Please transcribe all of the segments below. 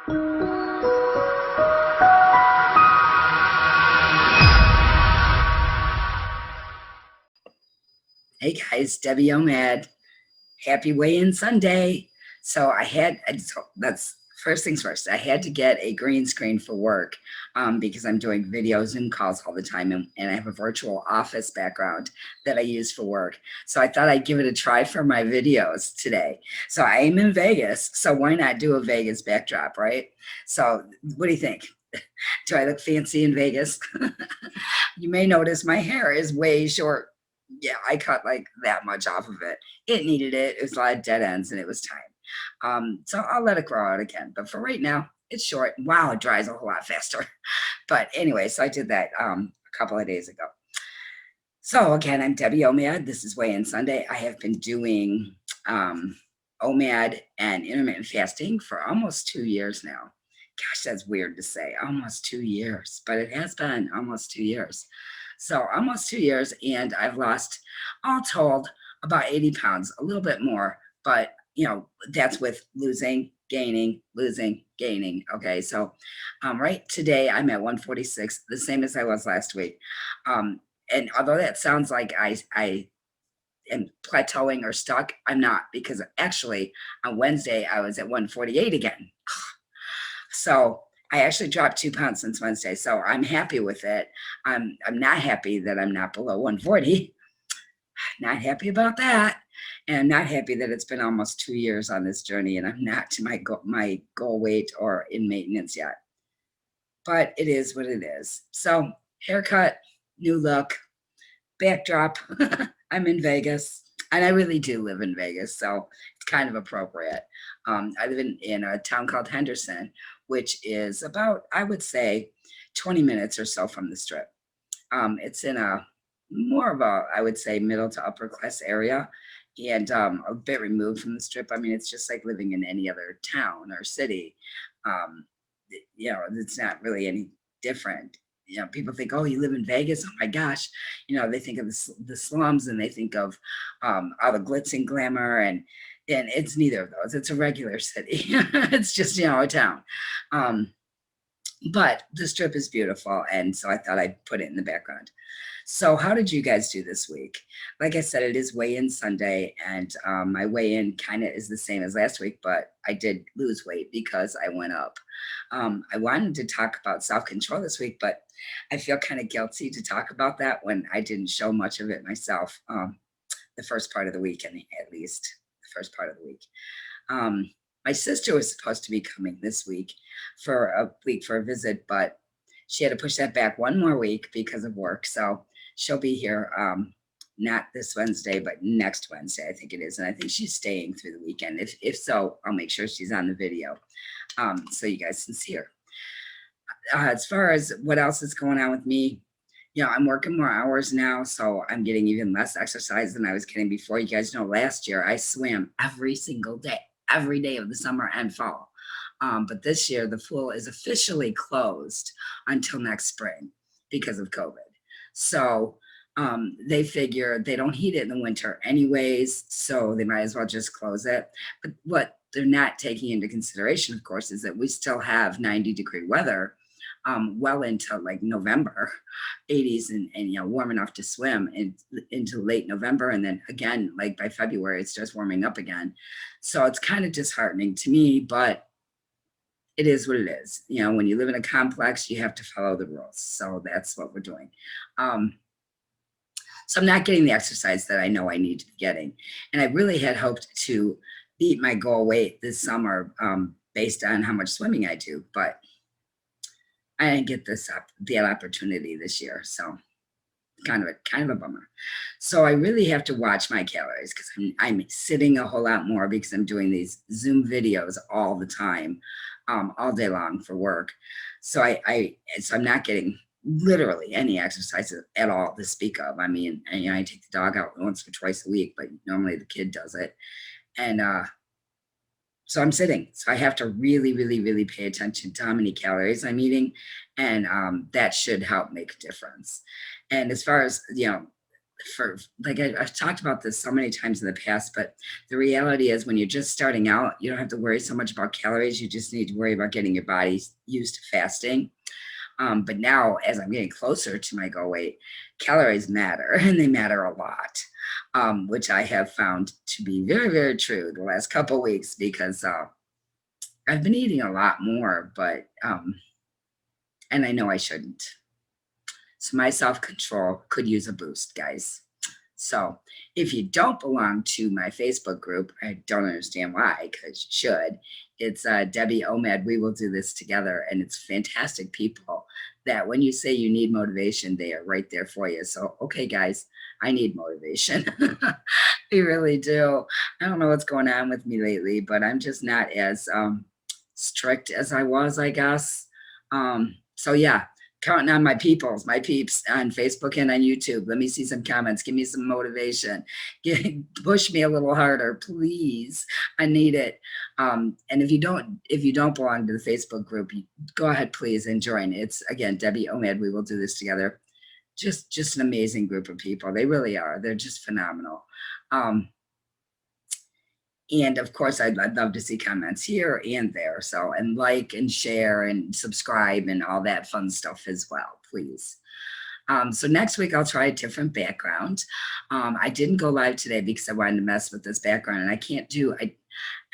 Hey guys, Debbie OMAD. Happy weigh-in Sunday. So that's first things first. I had to get a green screen for work because I'm doing video Zoom calls all the time, and I have a virtual office background that I use for work. So I thought I'd give it a try for my videos today. So I am in Vegas, so why not do a Vegas backdrop, right? So what do you think? Do I look fancy in Vegas? You may notice my hair is way short. Yeah, I cut like that much off of it. It needed it. It was a lot of dead ends and it was time. So I'll let it grow out again. But for right now, it's short. Wow, it dries a whole lot faster. But anyway, so I did that a couple of days ago. So again, I'm Debbie OMAD. This is Weigh In Sunday. I have been doing OMAD and intermittent fasting for almost 2 years now. Gosh, that's weird to say, almost 2 years, but it has been almost 2 years. So almost 2 years, and I've lost, all told, about 80 pounds, a little bit more, but that's with losing, gaining, losing, gaining. Okay, so right today I'm at 146, the same as I was last week. And although that sounds like I am plateauing or stuck, I'm not, because actually on Wednesday I was at 148 again. So I actually dropped 2 pounds since Wednesday, so I'm happy with it. I'm not happy that I'm not below 140. Not happy about that, and I'm not happy that it's been almost 2 years on this journey, and I'm not to my goal weight or in maintenance yet. But it is what it is. So haircut, new look, backdrop. I'm in Vegas, and I really do live in Vegas, so it's kind of appropriate. I live in a town called Henderson, which is about, I would say, 20 minutes or so from the Strip. It's in a more of a, I would say, middle to upper class area, and a bit removed from the Strip. I mean, it's just like living in any other town or city. It's not really any different. People think, oh, you live in Vegas? Oh my gosh. They think of the slums, and they think of all the glitz and glamour, and it's neither of those. It's a regular city. It's just, a town. But the Strip is beautiful, and so I thought I'd put it in the background. So how did you guys do this week? Like I said, it is weigh-in Sunday, and my weigh-in kind of is the same as last week, but I did lose weight because I went up. I wanted to talk about self-control this week, but I feel kind of guilty to talk about that when I didn't show much of it myself, the first part of the week, at least the first part of the week. My sister was supposed to be coming this week for a visit, but she had to push that back one more week because of work. So she'll be here, not this Wednesday, but next Wednesday, I think it is. And I think she's staying through the weekend. If so, I'll make sure she's on the video so you guys can see her. As far as what else is going on with me, I'm working more hours now, so I'm getting even less exercise than I was getting before. You guys know last year I swam every single day, every day of the summer and fall. But this year, the pool is officially closed until next spring because of COVID. So they figure they don't heat it in the winter anyways, so they might as well just close it. But what they're not taking into consideration, of course, is that we still have 90-degree weather well into like November, 80s, and warm enough to swim into late November. And then again, like by February, it starts warming up again. So it's kind of disheartening to me, but it is what it is. When you live in a complex, you have to follow the rules. So that's what we're doing. So I'm not getting the exercise that I know I need to be getting. And I really had hoped to beat my goal weight this summer based on how much swimming I do, but I didn't get that opportunity this year. So kind of a bummer. So I really have to watch my calories because I'm sitting a whole lot more because I'm doing these Zoom videos all the time, all day long for work. So I'm not getting literally any exercise at all to speak of. I mean, I take the dog out once or twice a week, but normally the kid does it. And so I'm sitting. So I have to really, really, really pay attention to how many calories I'm eating. And that should help make a difference. And as far as, for like I've talked about this so many times in the past, but the reality is when you're just starting out, you don't have to worry so much about calories. You just need to worry about getting your body used to fasting. But now, as I'm getting closer to my goal weight, calories matter, and they matter a lot, which I have found to be very, very true the last couple of weeks because I've been eating a lot more, but and I know I shouldn't. So my self-control could use a boost, guys. So if you don't belong to my Facebook group, I don't understand why, because you should. It's Debbie OMAD. We will do this together. And it's fantastic people that when you say you need motivation, they are right there for you. So, okay, guys, I need motivation. I really do. I don't know what's going on with me lately, but I'm just not as strict as I was, I guess. So yeah, counting on my peeps on Facebook and on YouTube. Let me see some comments. Give me some motivation. Push me a little harder, please. I need it. And if you don't belong to the Facebook group, go ahead, please, and join. It's again, Debbie OMAD. We will do this together. Just an amazing group of people. They really are. They're just phenomenal. And of course, I'd love to see comments here and there. So, and like and share and subscribe and all that fun stuff as well, please. So next week, I'll try a different background. I didn't go live today because I wanted to mess with this background, and I can't do, I'm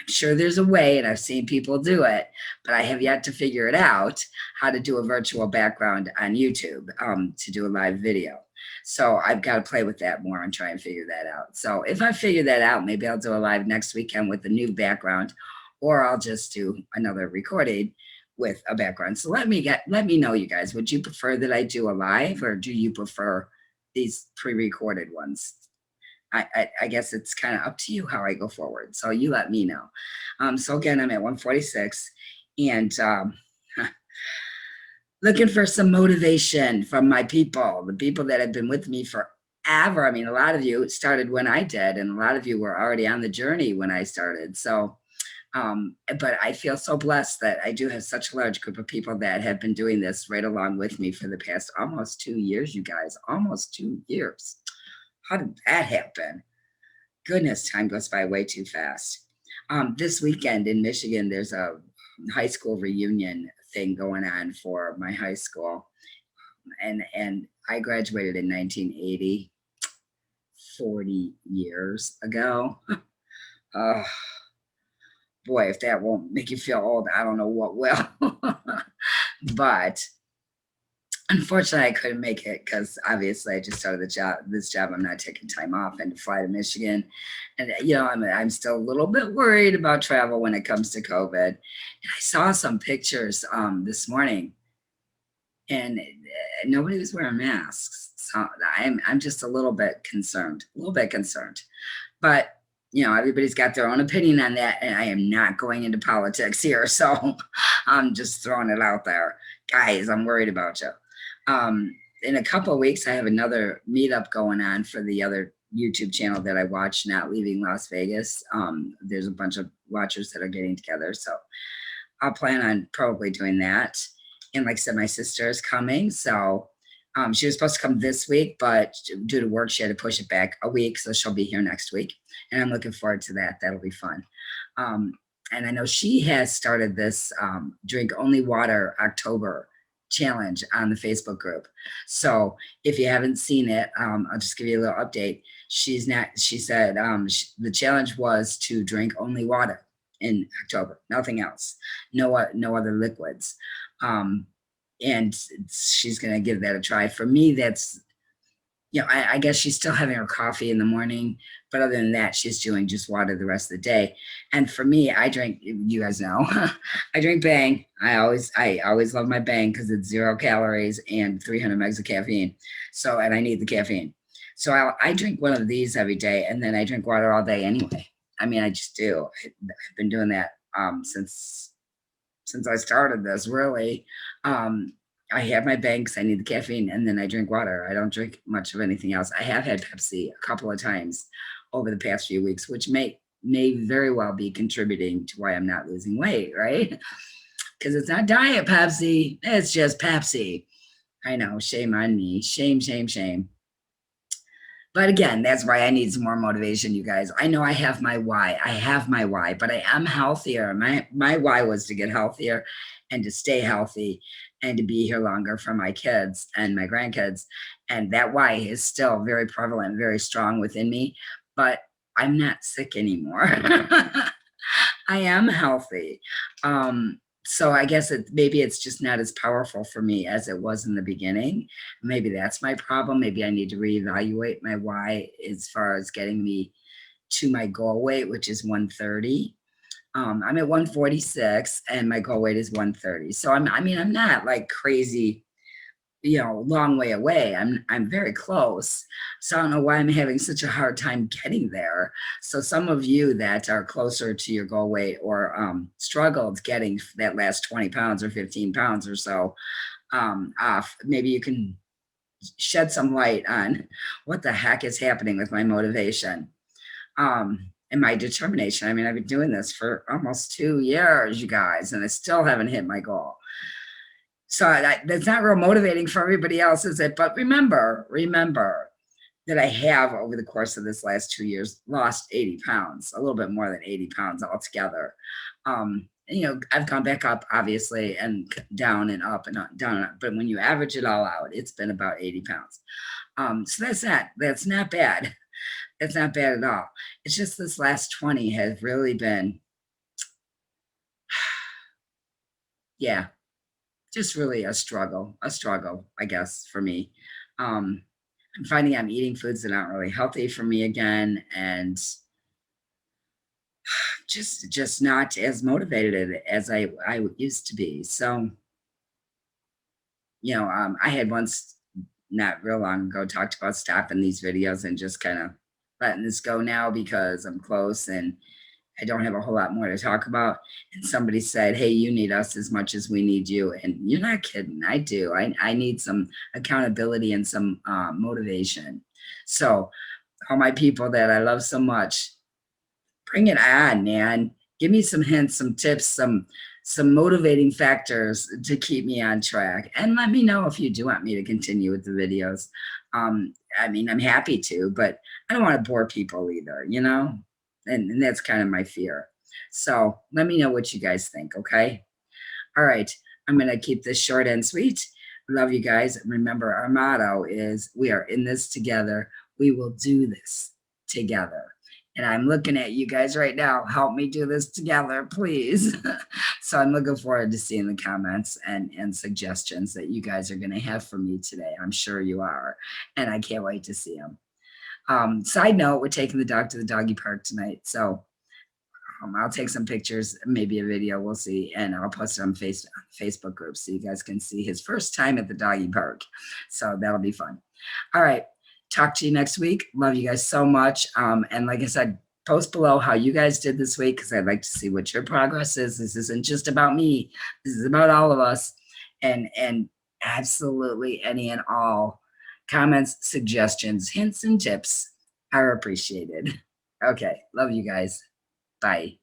sure there's a way, and I've seen people do it, but I have yet to figure it out how to do a virtual background on YouTube to do a live video. So I've got to play with that more and try and figure that out. So if I figure that out, maybe I'll do a live next weekend with a new background, or I'll just do another recording with a background. So let me know, you guys, would you prefer that I do a live, or do you prefer these pre-recorded ones? I guess it's kind of up to you how I go forward. So you let me know. So again, I'm at 146 and looking for some motivation from my people, the people that have been with me forever. I mean, a lot of you started when I did, and a lot of you were already on the journey when I started. So, but I feel so blessed that I do have such a large group of people that have been doing this right along with me for the past almost 2 years, you guys, almost 2 years. How did that happen? Goodness, time goes by way too fast. This weekend in Michigan, there's a high school reunion thing going on for my high school. And I graduated in 1980, 40 years ago. Oh, boy, if that won't make you feel old, I don't know what will. But unfortunately, I couldn't make it because obviously I just started this job. I'm not taking time off and to fly to Michigan. And, you know, I'm still a little bit worried about travel when it comes to COVID. And I saw some pictures this morning, and nobody was wearing masks. So I'm just a little bit concerned. But, you know, everybody's got their own opinion on that, and I am not going into politics here. So I'm just throwing it out there. Guys, I'm worried about you. In a couple of weeks, I have another meetup going on for the other YouTube channel that I watch, Not Leaving Las Vegas. There's a bunch of watchers that are getting together. So I'll plan on probably doing that. And like I said, my sister is coming. So she was supposed to come this week, but due to work, she had to push it back a week. So she'll be here next week. And I'm looking forward to that. That'll be fun. And I know she has started this Drink Only Water October challenge on the Facebook group. So if you haven't seen it, I'll just give you a little update. She said the challenge was to drink only water in October, nothing else, no other liquids. And she's going to give that a try. For me, that's, you know, I guess she's still having her coffee in the morning, but other than that, she's doing just water the rest of the day. And for me, I drink, you guys know, I drink Bang. I always love my Bang because it's 0 calories and 300 megs of caffeine. So, and I need the caffeine. So I drink one of these every day, and then I drink water all day anyway. I mean, I just do. I've been doing that since I started this, really. I have my Bang because I need the caffeine, and then I drink water. I don't drink much of anything else. I have had Pepsi a couple of times over the past few weeks, which may very well be contributing to why I'm not losing weight, right? Because it's not Diet Pepsi, it's just Pepsi. I know, shame on me. Shame. But again, that's why I need some more motivation, you guys. I know I have my why. I have my why, but I am healthier. My why was to get healthier and to stay healthy and to be here longer for my kids and my grandkids. And that why is still very prevalent, very strong within me. But I'm not sick anymore. I am healthy. So I guess maybe it's just not as powerful for me as it was in the beginning. Maybe that's my problem. Maybe I need to reevaluate my why as far as getting me to my goal weight, which is 130. I'm at 146 and my goal weight is 130. So I'm not like crazy, long way away. I'm very close. So I don't know why I'm having such a hard time getting there. So some of you that are closer to your goal weight or struggled getting that last 20 pounds or 15 pounds or so off, maybe you can shed some light on what the heck is happening with my motivation and my determination. I mean, I've been doing this for almost 2 years, you guys, and I still haven't hit my goal. So that's not real motivating for everybody else, is it? But remember that I have, over the course of this last 2 years, lost 80 pounds, a little bit more than 80 pounds altogether. I've gone back up, obviously, and down and up and down and up. But when you average it all out, it's been about 80 pounds. So that's not bad. It's not bad at all. It's just this last 20 has really been, yeah, just really a struggle, I guess, for me. I'm finding I'm eating foods that aren't really healthy for me again, and just not as motivated as I used to be. So, I had once, not real long ago, talked about stopping these videos and just kind of letting this go now because I'm close and I don't have a whole lot more to talk about. And somebody said, hey, you need us as much as we need you. And you're not kidding. I do. I need some accountability and some motivation. So all my people that I love so much, bring it on, man. Give me some hints, some tips, some motivating factors to keep me on track. And let me know if you do want me to continue with the videos. I'm happy to, but I don't want to bore people either, and that's kind of my fear. So let me know what you guys think, okay? All right, I'm going to keep this short and sweet. Love you guys. Remember, our motto is, we are in this together. We will do this together. And I'm looking at you guys right now. Help me do this together, please. So I'm looking forward to seeing the comments and suggestions that you guys are going to have for me today. I'm sure you are. And I can't wait to see them. Side note, we're taking the dog to the doggy park tonight. So I'll take some pictures, maybe a video, we'll see. And I'll post it on Facebook group so you guys can see his first time at the doggy park. So that'll be fun. All right. Talk to you next week. Love you guys so much. And like I said, post below how you guys did this week, because I'd like to see what your progress is. This isn't just about me. This is about all of us. And absolutely any and all comments, suggestions, hints, and tips are appreciated. Okay. Love you guys. Bye.